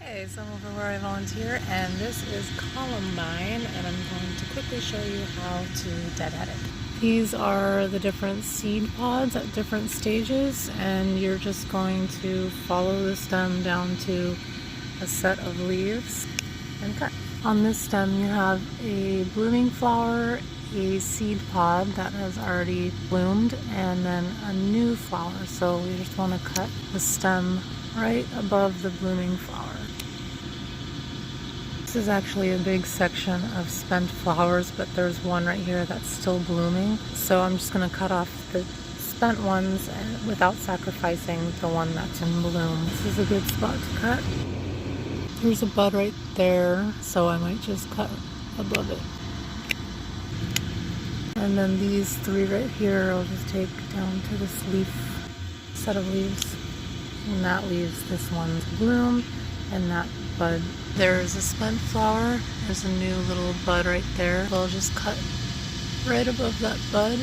Hey, so I'm over where I volunteer, and this is Columbine, and I'm going to quickly show you how to deadhead it. These are the different seed pods at different stages, and you're just going to follow the stem down to a set of leaves and cut. On this stem you have a blooming flower, a seed pod that has already bloomed, and then a new flower. So we just want to cut the stem right above the blooming flower. This is actually a big section of spent flowers, but there's one right here that's still blooming. So I'm just going to cut off the spent ones without sacrificing the one that's in bloom. This is a good spot to cut. There's a bud right there, so I might just cut above it. And then these three right here I'll just take down to this set of leaves. And that leaves this one to bloom and that bud. There's a spent flower. There's a new little bud right there. So I'll just cut right above that bud.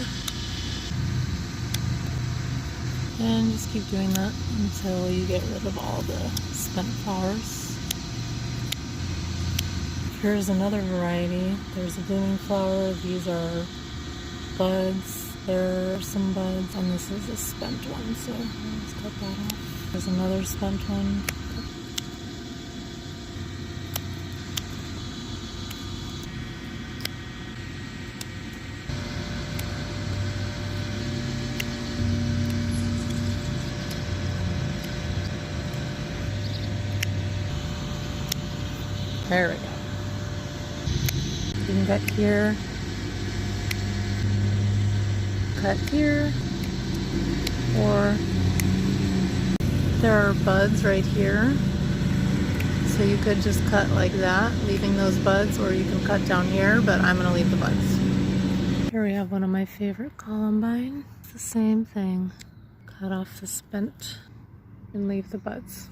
And just keep doing that until you get rid of all the spent flowers. Here's another variety. There's a blooming flower. These are buds. There are some buds, and this is a spent one, so let's cut that off. There's another spent one. There we go. You can cut here, or there are buds right here. So you could just cut like that, leaving those buds, or you can cut down here, but I'm gonna leave the buds. Here we have one of my favorite columbine. It's the same thing. Cut off the spent and leave the buds.